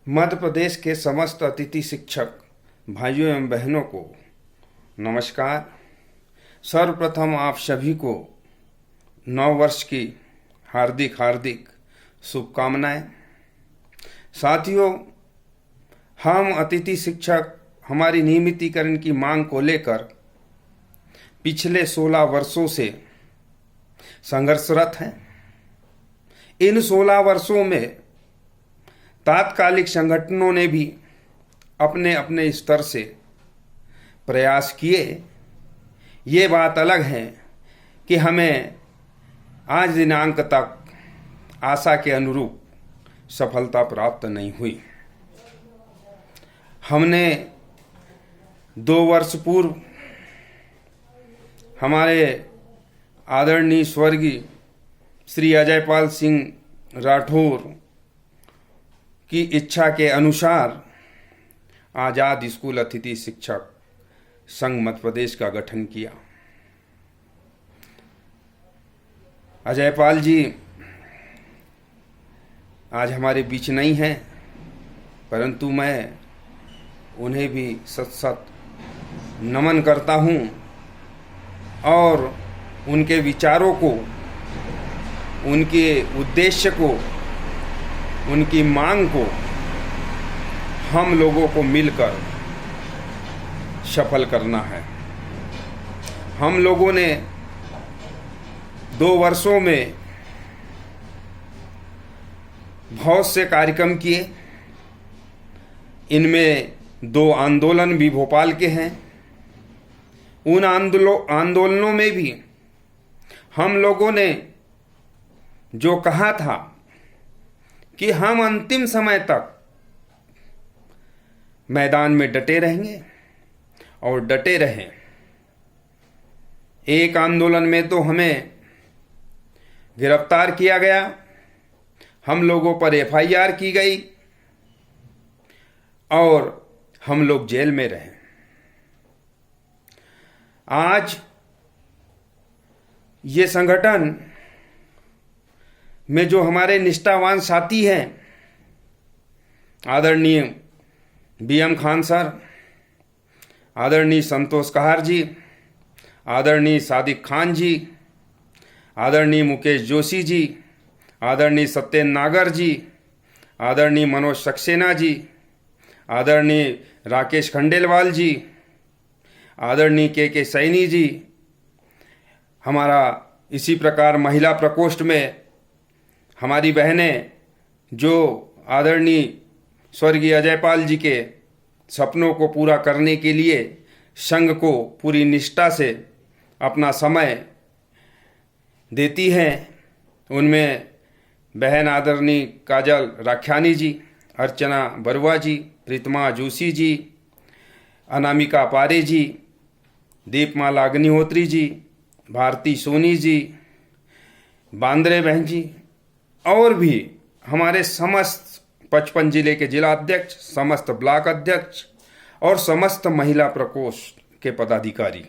मध्य प्रदेश के समस्त अतिथि शिक्षक भाइयों एवं बहनों को नमस्कार। सर्वप्रथम आप सभी को नव वर्ष की हार्दिक हार्दिक शुभकामनाएं। साथियों, हम अतिथि शिक्षक हमारी नियमितीकरण की मांग को लेकर पिछले 16 वर्षों से संघर्षरत हैं। इन 16 वर्षों में तात्कालिक संगठनों ने भी अपने अपने स्तर से प्रयास किए। ये बात अलग है कि हमें आज दिनांक तक आशा के अनुरूप सफलता प्राप्त नहीं हुई। हमने 2 वर्ष पूर्व हमारे आदरणीय स्वर्गीय श्री अजयपाल सिंह राठौर की इच्छा के अनुसार आज़ाद स्कूल अतिथि शिक्षक संघ मध्य प्रदेश का गठन किया। अजयपाल जी आज हमारे बीच नहीं हैं, परंतु मैं उन्हें भी सत सत नमन करता हूं और उनके विचारों को, उनके उद्देश्य को, उनकी मांग को हम लोगों को मिलकर सफल करना है। हम लोगों ने 2 वर्षों में बहुत से कार्यक्रम किए। इनमें 2 आंदोलन भी भोपाल के हैं। उन आंदोलनों में भी हम लोगों ने जो कहा था कि हम अंतिम समय तक मैदान में डटे रहेंगे और डटे रहें। एक आंदोलन में तो हमें गिरफ्तार किया गया, हम लोगों पर एफआईआर की गई और हम लोग जेल में रहे। आज ये संगठन में जो हमारे निष्ठावान साथी हैं, आदरणीय बीएम खान सर, आदरणीय संतोष कहार जी, आदरणीय सादिक खान जी, आदरणीय मुकेश जोशी जी, आदरणीय सत्येंद्र नागर जी, आदरणीय मनोज सक्सेना जी, आदरणीय राकेश खंडेलवाल जी, आदरणीय के सैनी जी, हमारा इसी प्रकार महिला प्रकोष्ठ में हमारी बहनें जो आदरणीय स्वर्गीय अजयपाल जी के सपनों को पूरा करने के लिए संघ को पूरी निष्ठा से अपना समय देती हैं, उनमें बहन आदरणीय काजल राख्यानी जी, अर्चना बरुआ जी, प्रीतमा जोशी जी, अनामिका पारे जी, दीपमाला अग्निहोत्री जी, भारती सोनी जी, बांद्रे बहन जी और भी हमारे समस्त 55 जिले के जिला अध्यक्ष, समस्त ब्लॉक अध्यक्ष और समस्त महिला प्रकोष्ठ के पदाधिकारी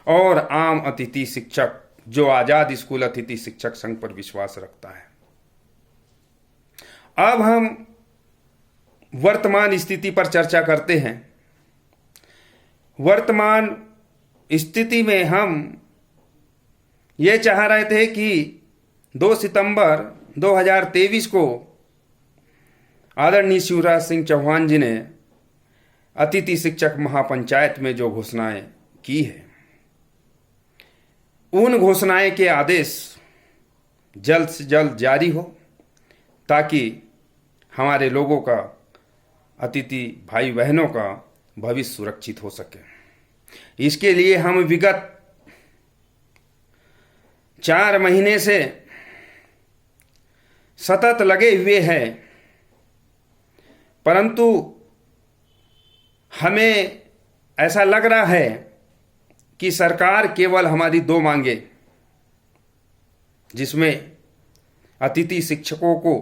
और आम अतिथि शिक्षक जो आजाद स्कूल अतिथि शिक्षक संघ पर विश्वास रखता है। अब हम वर्तमान स्थिति पर चर्चा करते हैं। वर्तमान स्थिति में हम ये चाह रहे थे कि 2 सितंबर 2023 को आदरणीय शिवराज सिंह चौहान जी ने अतिथि शिक्षक महापंचायत में जो घोषणाएं की है, उन घोषणाएं के आदेश जल्द से जल्द जारी हो ताकि हमारे लोगों का, अतिथि भाई बहनों का भविष्य सुरक्षित हो सके। इसके लिए हम विगत 4 महीने से सतत लगे हुए हैं, परंतु हमें ऐसा लग रहा है कि सरकार केवल हमारी 2 मांगे, जिसमें अतिथि शिक्षकों को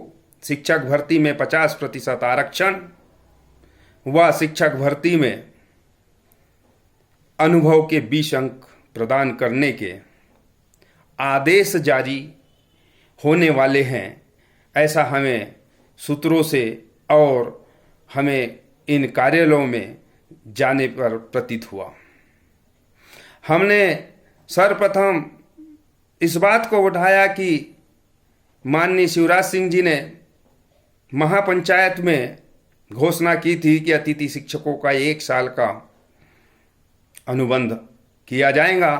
शिक्षक भर्ती में 50% आरक्षण व शिक्षक भर्ती में अनुभव के 20 अंक प्रदान करने के आदेश जारी होने वाले हैं, ऐसा हमें सूत्रों से और हमें इन कार्यालयों में जाने पर प्रतीत हुआ। हमने सर्वप्रथम इस बात को उठाया कि माननीय शिवराज सिंह जी ने महापंचायत में घोषणा की थी कि अतिथि शिक्षकों का 1 साल का अनुबंध किया जाएगा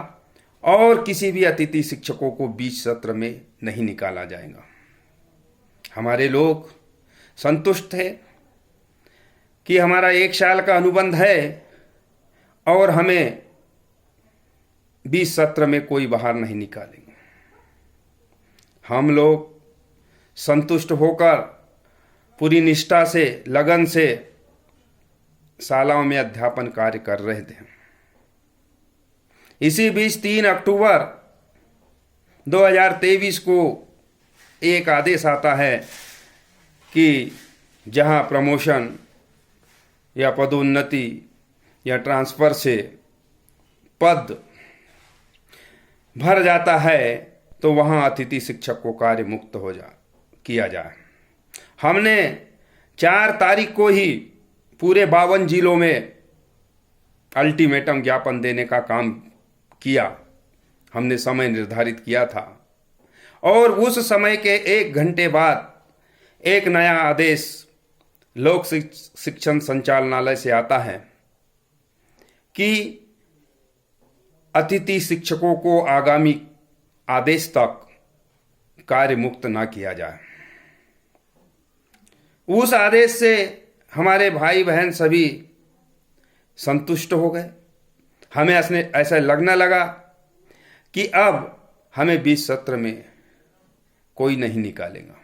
और किसी भी अतिथि शिक्षकों को बीच सत्र में नहीं निकाला जाएगा। हमारे लोग संतुष्ट थे कि हमारा 1 साल का अनुबंध है और हमें बीच सत्र में कोई बाहर नहीं निकालेंगे। हम लोग संतुष्ट होकर पूरी निष्ठा से, लगन से शालाओं में अध्यापन कार्य कर रहे थे। इसी बीच 3 अक्टूबर 2023 को एक आदेश आता है कि जहां प्रमोशन या पदोन्नति या ट्रांसफर से पद भर जाता है तो वहां अतिथि शिक्षक को कार्य मुक्त किया जाए। हमने 4 तारीख को ही पूरे 52 जिलों में अल्टीमेटम ज्ञापन देने का काम किया। हमने समय निर्धारित किया था और उस समय के 1 घंटे बाद एक नया आदेश लोक शिक्षण संचालनालय से आता है कि अतिथि शिक्षकों को आगामी आदेश तक कार्य मुक्त ना किया जाए। उस आदेश से हमारे भाई बहन सभी संतुष्ट हो गए। हमें ऐसा लगने लगा कि अब हमें बीच सत्र में कोई नहीं निकालेगा।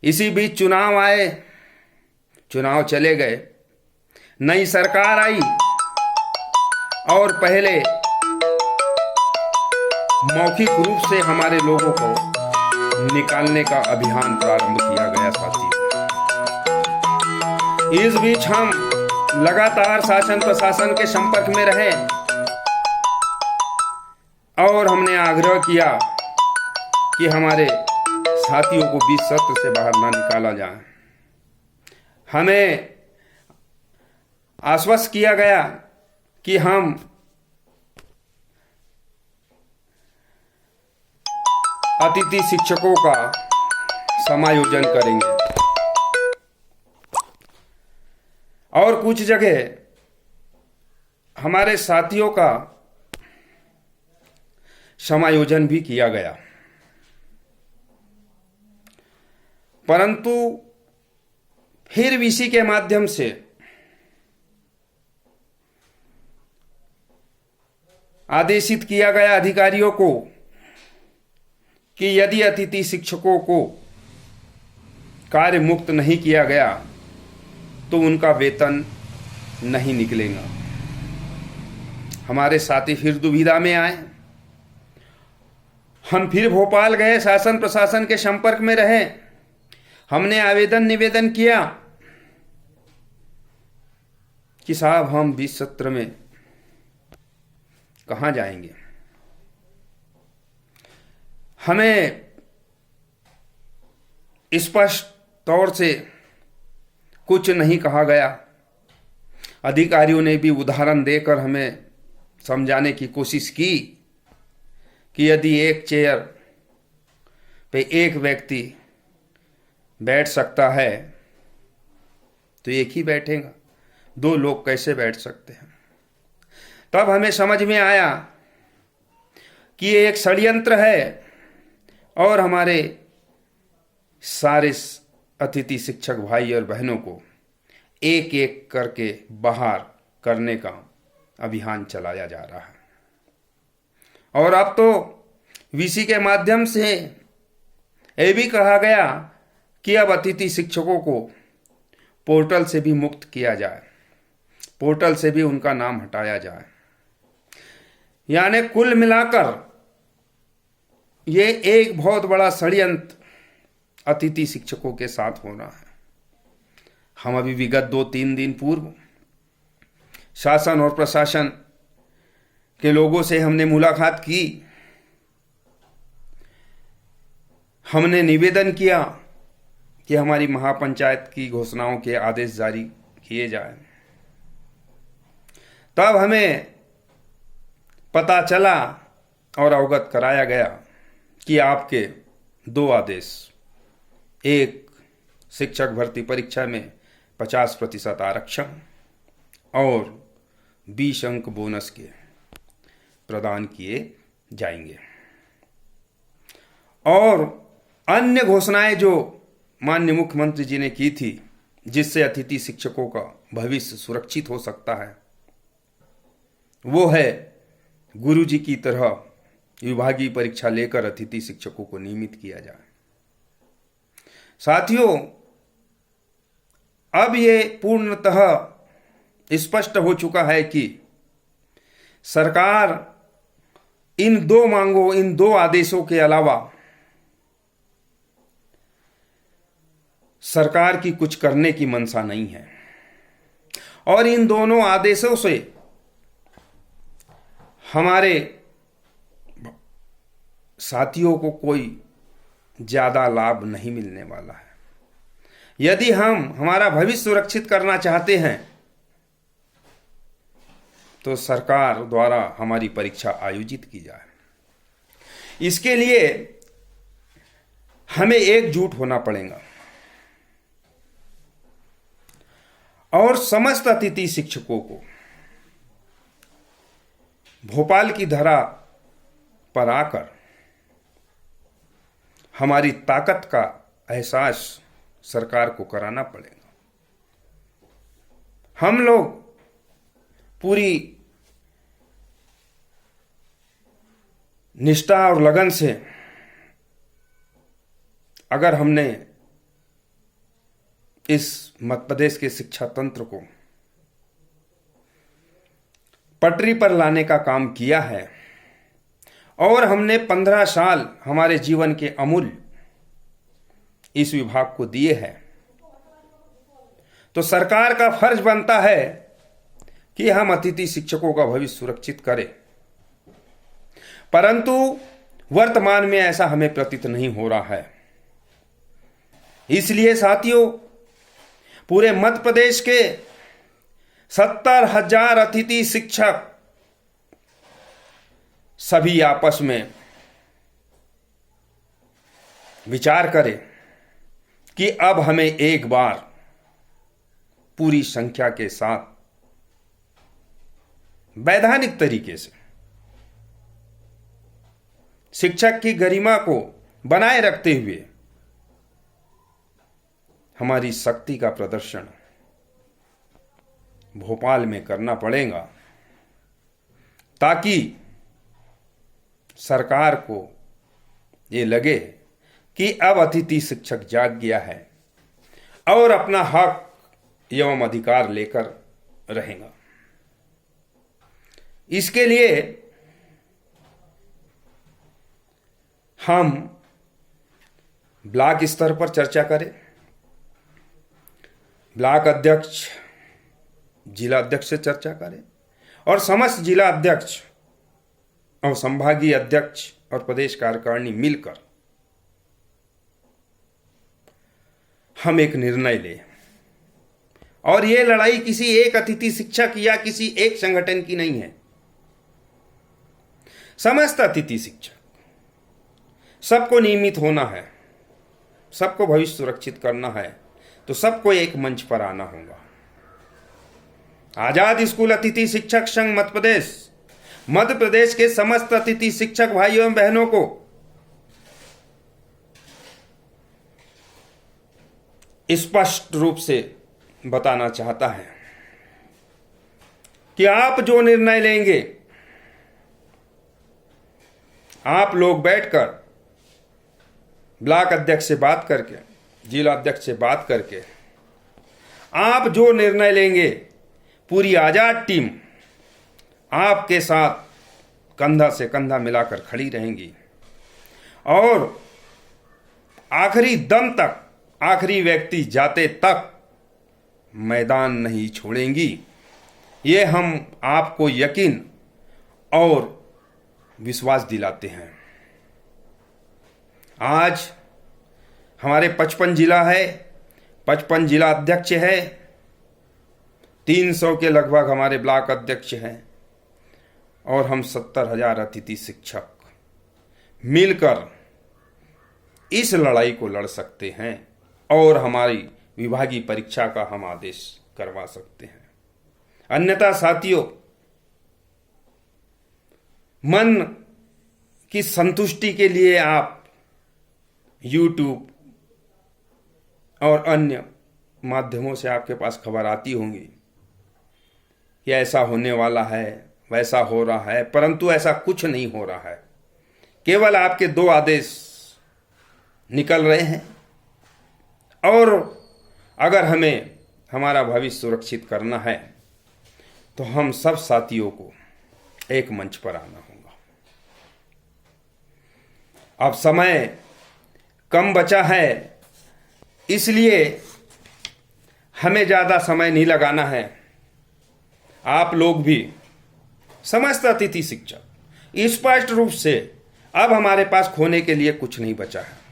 इसी बीच चुनाव आए, चुनाव चले गए, नई सरकार आई और पहले मौखिक रूप से हमारे लोगों को निकालने का अभियान प्रारंभ किया गया साथी। इस बीच हम लगातार शासन प्रशासन के संपर्क में रहे और हमने आग्रह किया कि हमारे साथियों को बीच सत्र से बाहर ना निकाला जाए। हमें आश्वस्त किया गया कि हम अतिथि शिक्षकों का समायोजन करेंगे और कुछ जगह हमारे साथियों का समायोजन भी किया गया, परंतु फिर वीसी के माध्यम से आदेशित किया गया अधिकारियों को कि यदि अतिथि शिक्षकों को कार्य मुक्त नहीं किया गया तो उनका वेतन नहीं निकलेगा। हमारे साथी फिर दुविधा में आए। हम फिर भोपाल गए, शासन प्रशासन के संपर्क में रहे। हमने निवेदन किया कि साहब हम बीच सत्र में कहां जाएंगे। हमें स्पष्ट तौर से कुछ नहीं कहा गया। अधिकारियों ने भी उदाहरण देकर हमें समझाने की कोशिश की कि यदि एक चेयर पे एक व्यक्ति बैठ सकता है तो एक ही बैठेगा, 2 लोग कैसे बैठ सकते हैं। तब हमें समझ में आया कि ये एक षड्यंत्र है और हमारे सारे अतिथि शिक्षक भाई और बहनों को एक एक करके बाहर करने का अभियान चलाया जा रहा है। और अब तो वीसी के माध्यम से यह भी कहा गया कि अब अतिथि शिक्षकों को पोर्टल से भी मुक्त किया जाए, पोर्टल से भी उनका नाम हटाया जाए। यानी कुल मिलाकर ये एक बहुत बड़ा षड्यंत्र अतिथि शिक्षकों के साथ होना है। हम अभी विगत 2-3 दिन पूर्व शासन और प्रशासन के लोगों से हमने मुलाकात की। हमने निवेदन किया कि हमारी महापंचायत की घोषणाओं के आदेश जारी किए जाए। तब हमें पता चला और अवगत कराया गया कि आपके 2 आदेश, एक शिक्षक भर्ती परीक्षा में 50% आरक्षण और 20 अंक बोनस के प्रदान किए जाएंगे, और अन्य घोषणाएं जो माननीय मुख्यमंत्री जी ने की थी, जिससे अतिथि शिक्षकों का भविष्य सुरक्षित हो सकता है, वो है गुरुजी की तरह विभागीय परीक्षा लेकर अतिथि शिक्षकों को नियमित किया जाए। साथियों, अब ये पूर्णतः स्पष्ट हो चुका है कि सरकार इन 2 मांगों, इन 2 आदेशों के अलावा सरकार की कुछ करने की मंशा नहीं है, और इन दोनों आदेशों से हमारे साथियों को कोई ज्यादा लाभ नहीं मिलने वाला है। यदि हम हमारा भविष्य सुरक्षित करना चाहते हैं तो सरकार द्वारा हमारी परीक्षा आयोजित की जाए। इसके लिए हमें एकजुट होना पड़ेगा और समस्त अतिथि शिक्षकों को भोपाल की धरा पर आकर हमारी ताकत का एहसास सरकार को कराना पड़ेगा। हम लोग पूरी निष्ठा और लगन से अगर हमने इस मध्य प्रदेश के शिक्षा तंत्र को पटरी पर लाने का काम किया है, और हमने 15 साल हमारे जीवन के अमूल्य इस विभाग को दिए हैं, तो सरकार का फर्ज बनता है कि हम अतिथि शिक्षकों का भविष्य सुरक्षित करें। परंतु वर्तमान में ऐसा हमें प्रतीत नहीं हो रहा है। इसलिए साथियों, पूरे मध्य प्रदेश के 70,000 अतिथि शिक्षक सभी आपस में विचार करें कि अब हमें एक बार पूरी संख्या के साथ वैधानिक तरीके से शिक्षक की गरिमा को बनाए रखते हुए हमारी शक्ति का प्रदर्शन भोपाल में करना पड़ेगा, ताकि सरकार को ये लगे कि अब अतिथि शिक्षक जाग गया है और अपना हक एवं अधिकार लेकर रहेगा। इसके लिए हम ब्लॉक स्तर पर चर्चा करें, ब्लॉक अध्यक्ष, जिला अध्यक्ष से चर्चा करें, और समस्त जिला अध्यक्ष और संभागीय अध्यक्ष और प्रदेश कार्यकारिणी मिलकर हम एक निर्णय लें। और ये लड़ाई किसी एक अतिथि शिक्षक या किसी एक संगठन की नहीं है। समस्त अतिथि शिक्षक, सबको नियमित होना है, सबको भविष्य सुरक्षित करना है, तो सबको एक मंच पर आना होगा। आजाद स्कूल अतिथि शिक्षक संघ मध्य प्रदेश के समस्त अतिथि शिक्षक भाइयों एवं बहनों को स्पष्ट रूप से बताना चाहता है कि आप जो निर्णय लेंगे, आप लोग बैठकर ब्लॉक अध्यक्ष से बात करके, जिला अध्यक्ष से बात करके, आप जो निर्णय लेंगे, पूरी आजाद टीम आपके साथ कंधा से कंधा मिलाकर खड़ी रहेंगी और आखिरी दम तक, आखिरी व्यक्ति जाते तक मैदान नहीं छोड़ेंगी। ये हम आपको यकीन और विश्वास दिलाते हैं। आज हमारे 55 जिला है, 55 जिला अध्यक्ष है, 300 के लगभग हमारे ब्लॉक अध्यक्ष हैं और हम 70,000 अतिथि शिक्षक मिलकर इस लड़ाई को लड़ सकते हैं और हमारी विभागीय परीक्षा का हम आदेश करवा सकते हैं। अन्यथा साथियों, मन की संतुष्टि के लिए आप YouTube और अन्य माध्यमों से आपके पास खबर आती होंगी कि ऐसा होने वाला है, वैसा हो रहा है, परंतु ऐसा कुछ नहीं हो रहा है। केवल आपके 2 आदेश निकल रहे हैं और अगर हमें हमारा भविष्य सुरक्षित करना है तो हम सब साथियों को एक मंच पर आना होगा। अब समय कम बचा है, इसलिए हमें ज़्यादा समय नहीं लगाना है। आप लोग भी, समस्त अतिथि शिक्षक, स्पष्ट रूप से अब हमारे पास खोने के लिए कुछ नहीं बचा है।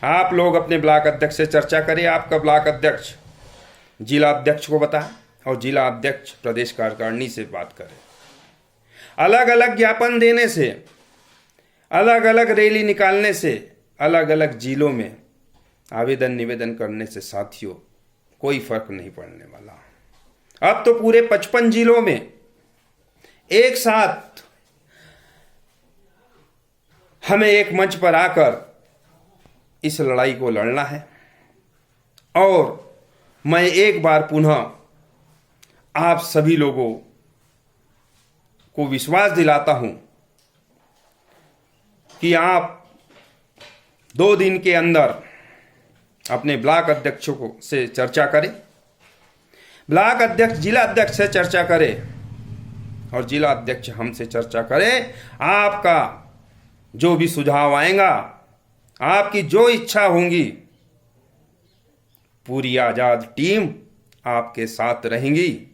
आप लोग अपने ब्लॉक अध्यक्ष से चर्चा करें, आपका ब्लॉक अध्यक्ष जिला अध्यक्ष को बताएं और जिला अध्यक्ष प्रदेश कार्यकारिणी से बात करें। अलग अलग ज्ञापन देने से, अलग अलग रैली निकालने से, अलग अलग जिलों में आवेदन निवेदन करने से साथियों कोई फर्क नहीं पड़ने वाला। अब तो पूरे 55 जिलों में एक साथ हमें एक मंच पर आकर इस लड़ाई को लड़ना है। और मैं एक बार पुनः आप सभी लोगों को विश्वास दिलाता हूं कि आप 2 दिन के अंदर अपने ब्लॉक अध्यक्षों को से चर्चा करें, ब्लॉक अध्यक्ष जिला अध्यक्ष से चर्चा करें और जिला अध्यक्ष हमसे चर्चा करें। आपका जो भी सुझाव आएगा, आपकी जो इच्छा होंगी, पूरी आजाद टीम आपके साथ रहेंगी।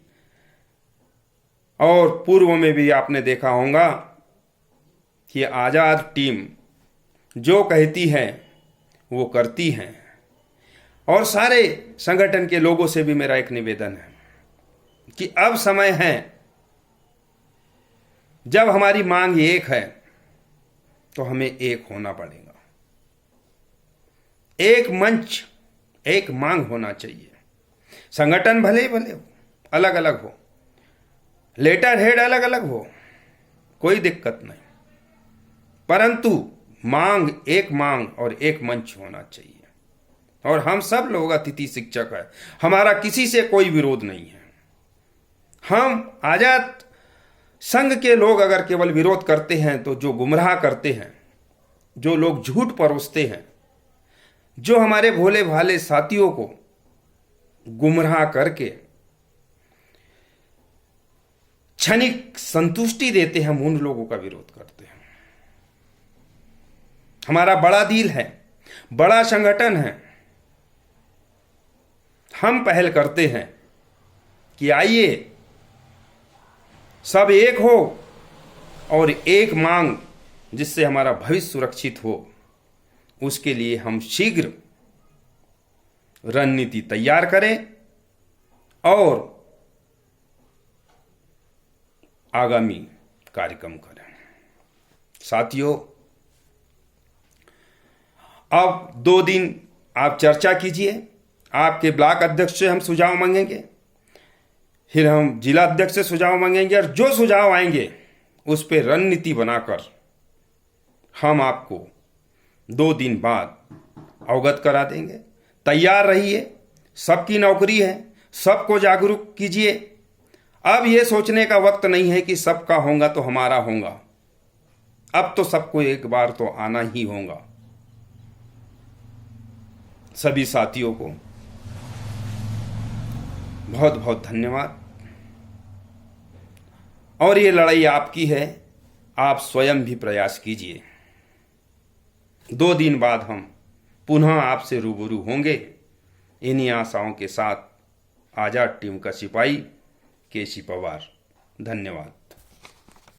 और पूर्व में भी आपने देखा होगा कि आजाद टीम जो कहती है वो करती है। और सारे संगठन के लोगों से भी मेरा एक निवेदन है कि अब समय है जब हमारी मांग एक है तो हमें एक होना पड़ेगा। एक मंच, एक मांग होना चाहिए। संगठन भले भले हो, अलग अलग हो, लेटर हेड अलग अलग हो, कोई दिक्कत नहीं, परंतु मांग और एक मंच होना चाहिए। और हम सब लोग अतिथि शिक्षक हैं, हमारा किसी से कोई विरोध नहीं है। हम आजाद संघ के लोग अगर केवल विरोध करते हैं तो जो गुमराह करते हैं, जो लोग झूठ परोसते हैं, जो हमारे भोले भाले साथियों को गुमराह करके क्षणिक संतुष्टि देते हैं, हम उन लोगों का विरोध करते हैं। हमारा बड़ा दिल है, बड़ा संगठन है, हम पहल करते हैं कि आइए सब एक हो और एक मांग जिससे हमारा भविष्य सुरक्षित हो, उसके लिए हम शीघ्र रणनीति तैयार करें और आगामी कार्यक्रम करें। साथियों, अब 2 दिन आप चर्चा कीजिए, आपके ब्लॉक अध्यक्ष से हम सुझाव मांगेंगे, फिर हम जिला अध्यक्ष से सुझाव मांगेंगे और जो सुझाव आएंगे उस पर रणनीति बनाकर हम आपको 2 दिन बाद अवगत करा देंगे। तैयार रहिए, सबकी नौकरी है, सबको जागरूक कीजिए। अब ये सोचने का वक्त नहीं है कि सबका होगा तो हमारा होगा, अब तो सबको एक बार तो आना ही होगा। सभी साथियों को बहुत बहुत धन्यवाद। और ये लड़ाई आपकी है, आप स्वयं भी प्रयास कीजिए। 2 दिन बाद हम पुनः आपसे रूबरू होंगे। इन्हीं आशाओं के साथ आजाद टीम का सिपाही केसी पवार। धन्यवाद।